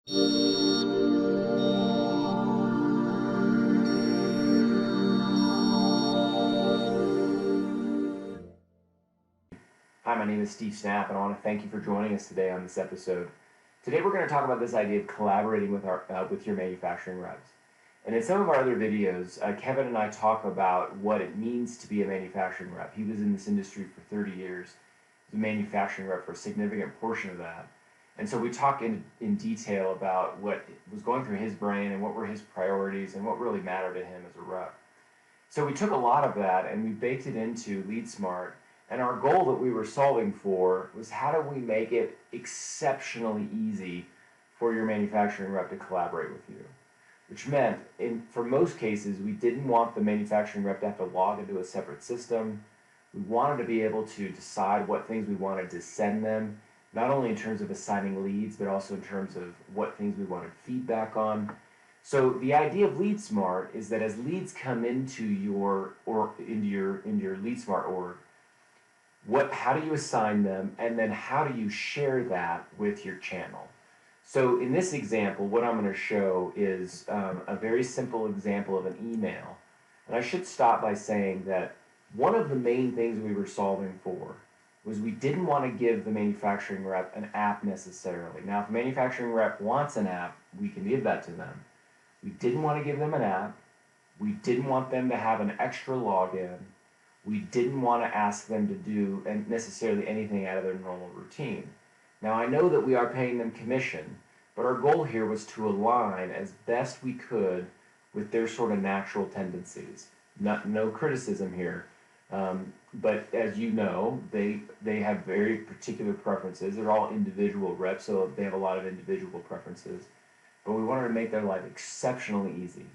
Hi, my name is Steve Snap, and I want to thank you for joining us today on this episode. Today, we're going to talk about this idea of collaborating with your manufacturing reps. And in some of our other videos, Kevin and I talk about what it means to be a manufacturing rep. He was in this industry for 30 years. He was a manufacturing rep for a significant portion of that. And so we talk in detail about what was going through his brain and what were his priorities and what really mattered to him as a rep. So we took a lot of that and we baked it into LeadSmart. And our goal that we were solving for was how do we make it exceptionally easy for your manufacturing rep to collaborate with you? Which meant, for most cases, we didn't want the manufacturing rep to have to log into a separate system. We wanted to be able to decide what things we wanted to send them, not only in terms of assigning leads, but also in terms of what things we wanted feedback on. So the idea of LeadSmart is that as leads come into your LeadSmart org, how do you assign them, and then how do you share that with your channel? So in this example, what I'm going to show is a very simple example of an email. And I should stop by saying that one of the main things we were solving for was we didn't want to give the manufacturing rep an app necessarily. Now, if a manufacturing rep wants an app, we can give that to them. We didn't want to give them an app. We didn't want them to have an extra login. We didn't want to ask them to do necessarily anything out of their normal routine. Now, I know that we are paying them commission, but our goal here was to align as best we could with their sort of natural tendencies. No criticism here, but as you know, they have very particular preferences. They're all individual reps, so they have a lot of individual preferences. But we wanted to make their life exceptionally easy.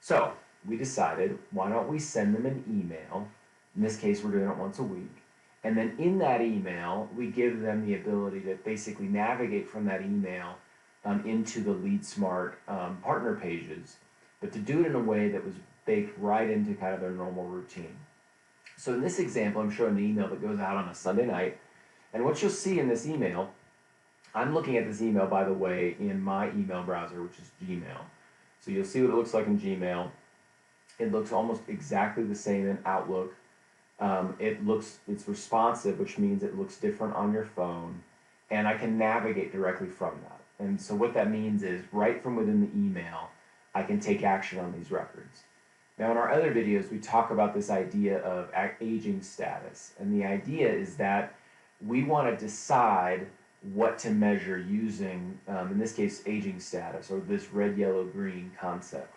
So we decided, why don't we send them an email? In this case, we're doing it once a week. And then in that email, we give them the ability to basically navigate from that email into the LeadSmart partner pages, but to do it in a way that was baked right into kind of their normal routine. So in this example, I'm showing an email that goes out on a Sunday night. And what you'll see in this email, I'm looking at this email, by the way, in my email browser, which is Gmail. So you'll see what it looks like in Gmail. It looks almost exactly the same in Outlook. It's responsive, which means it looks different on your phone, and I can navigate directly from that. And so what that means is right from within the email, I can take action on these records. Now in our other videos, we talk about this idea of aging status. And the idea is that we want to decide what to measure using, in this case, aging status, or this red, yellow, green concept.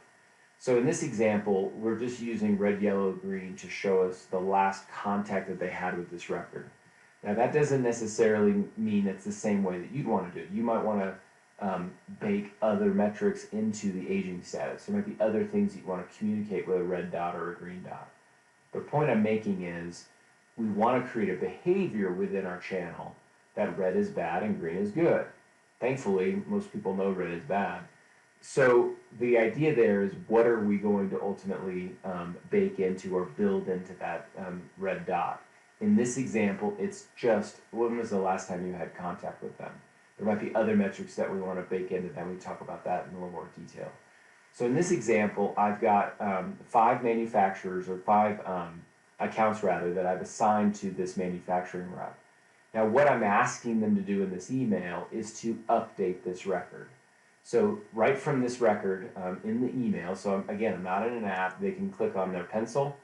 So in this example, we're just using red, yellow, green to show us the last contact that they had with this record. Now that doesn't necessarily mean it's the same way that you'd want to do it. You might want to bake other metrics into the aging status. There might be other things that you want to communicate with a red dot or a green dot. The point I'm making is we want to create a behavior within our channel that red is bad and green is good. Thankfully, most people know red is bad. So the idea there is what are we going to ultimately bake into or build into that red dot. In this example, it's just when was the last time you had contact with them. There might be other metrics that we want to bake into them. We talk about that in a little more detail. So in this example, I've got 5 manufacturers, or 5 accounts rather, that I've assigned to this manufacturing rep. Now what I'm asking them to do in this email is to update this record. So right from this record in the email, so again, I'm not in an app, they can click on their pencil,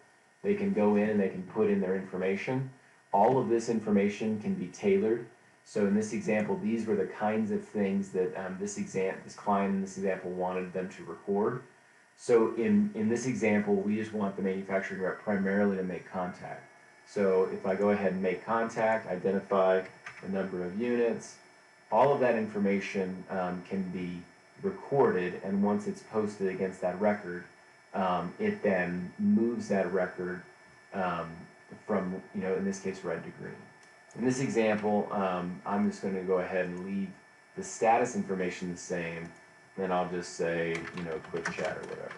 they can go in and they can put in their information. All of this information can be tailored. So in this example, these were the kinds of things that this client in this example wanted them to record. So in this example, we just want the manufacturing rep primarily to make contact. So if I go ahead and make contact, identify the number of units, all of that information can be recorded, and once it's posted against that record, it then moves that record from, in this case, red to green. In this example, I'm just going to go ahead and leave the status information the same, then I'll just say, quick chat or whatever.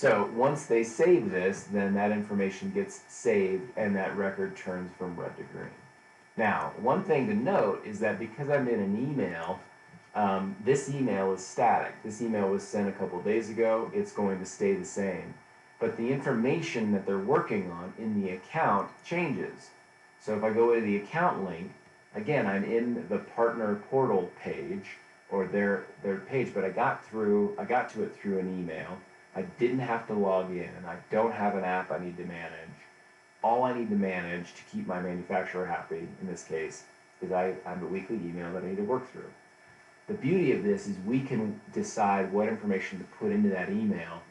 So once they save this, then that information gets saved and that record turns from red to green. Now, one thing to note is that because I'm in an email, this email is static. This email was sent a couple days ago. It's going to stay the same. But the information that they're working on in the account changes. So if I go to the account link, again, I'm in the partner portal page or their page, but I got to it through an email. I didn't have to log in. I don't have an app I need to manage. All I need to manage to keep my manufacturer happy, in this case, is I have a weekly email that I need to work through. The beauty of this is we can decide what information to put into that email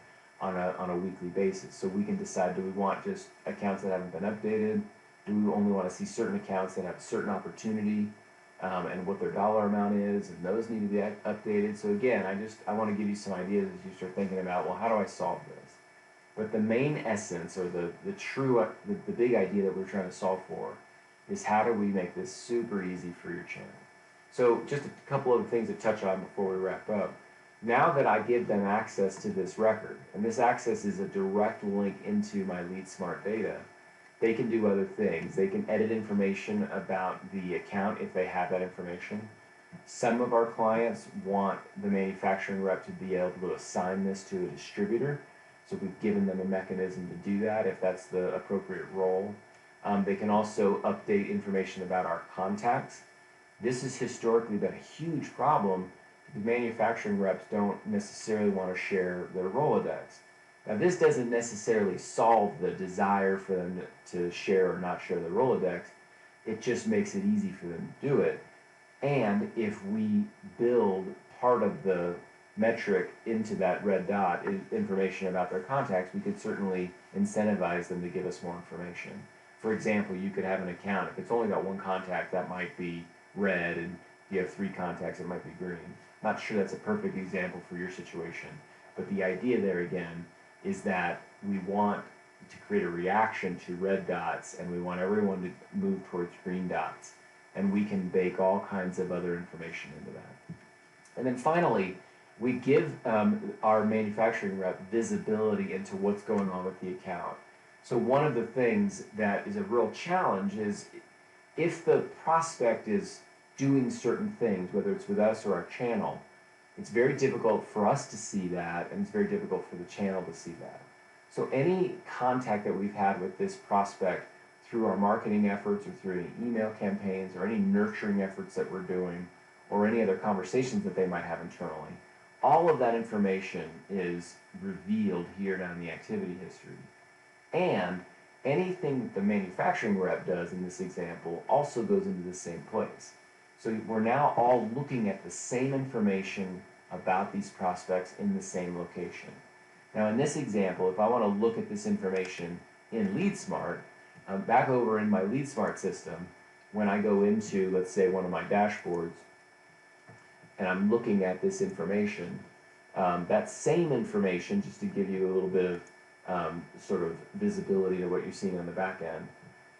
on a weekly basis. So we can decide, do we want just accounts that haven't been updated? Do we only want to see certain accounts that have a certain opportunity and what their dollar amount is, and those need to be updated. So again, I want to give you some ideas as you start thinking about, well, how do I solve this? But the main essence, or the big idea that we're trying to solve for, is how do we make this super easy for your channel? So just a couple of things to touch on before we wrap up. Now that I give them access to this record, and this access is a direct link into my LeadSmart data, they can do other things. They can edit information about the account if they have that information. Some of our clients want the manufacturing rep to be able to assign this to a distributor. So we've given them a mechanism to do that if that's the appropriate role. They can also update information about our contacts. This has historically been a huge problem. The manufacturing reps don't necessarily want to share their Rolodex. Now, this doesn't necessarily solve the desire for them to share or not share their Rolodex. It just makes it easy for them to do it. And if we build part of the metric into that red dot, information about their contacts, we could certainly incentivize them to give us more information. For example, you could have an account. If it's only got one contact, that might be red, and if you have 3 contacts, it might be green. Not sure that's a perfect example for your situation, but the idea there again is that we want to create a reaction to red dots, and we want everyone to move towards green dots. And we can bake all kinds of other information into that. And then finally, we give our manufacturing rep visibility into what's going on with the account. So one of the things that is a real challenge is if the prospect is doing certain things, whether it's with us or our channel, it's very difficult for us to see that, and it's very difficult for the channel to see that. So any contact that we've had with this prospect through our marketing efforts or through any email campaigns or any nurturing efforts that we're doing or any other conversations that they might have internally, all of that information is revealed here down in the activity history. And anything that the manufacturing rep does in this example also goes into the same place. So we're now all looking at the same information about these prospects in the same location. Now in this example, if I want to look at this information in LeadSmart, back over in my LeadSmart system, when I go into, let's say, one of my dashboards, and I'm looking at this information, that same information, just to give you a little bit of sort of visibility to what you're seeing on the back end,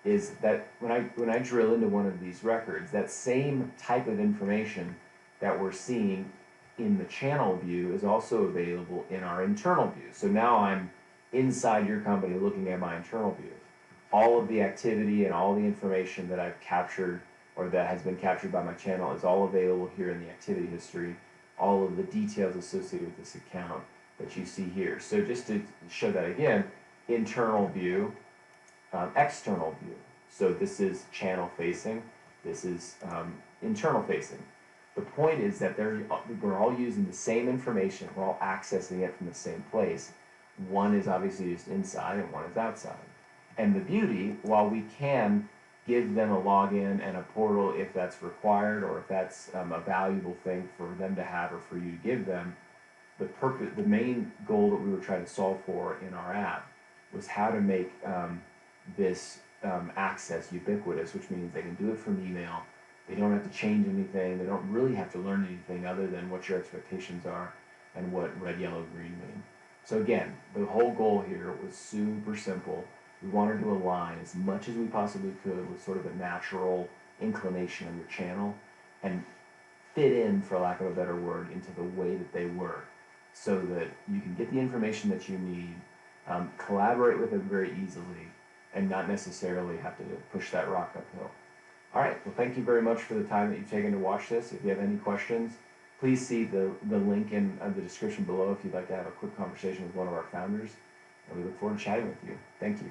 is that when I drill into one of these records, that same type of information that we're seeing in the channel view is also available in our internal view. So now I'm inside your company looking at my internal view. All of the activity and all the information that I've captured or that has been captured by my channel is all available here in the activity history, all of the details associated with this account that you see here. So just to show that again, internal view, external view. So this is channel facing, this is internal facing. The point is that we're all using the same information, we're all accessing it from the same place. One is obviously just inside and one is outside. And the beauty, while we can give them a login and a portal if that's required or if that's a valuable thing for them to have or for you to give them, the main goal that we were trying to solve for in our app was how to make this access ubiquitous, which means they can do it from email. They don't have to change anything. They don't really have to learn anything other than what your expectations are and what red, yellow, green mean. So again, the whole goal here was super simple. We wanted to align as much as we possibly could with sort of a natural inclination of your channel and fit in, for lack of a better word, into the way that they work. so that you can get the information that you need, collaborate with them very easily, and not necessarily have to push that rock uphill. All right, well, thank you very much for the time that you've taken to watch this. If you have any questions, please see the link in the description below if you'd like to have a quick conversation with one of our founders. And we look forward to chatting with you. Thank you.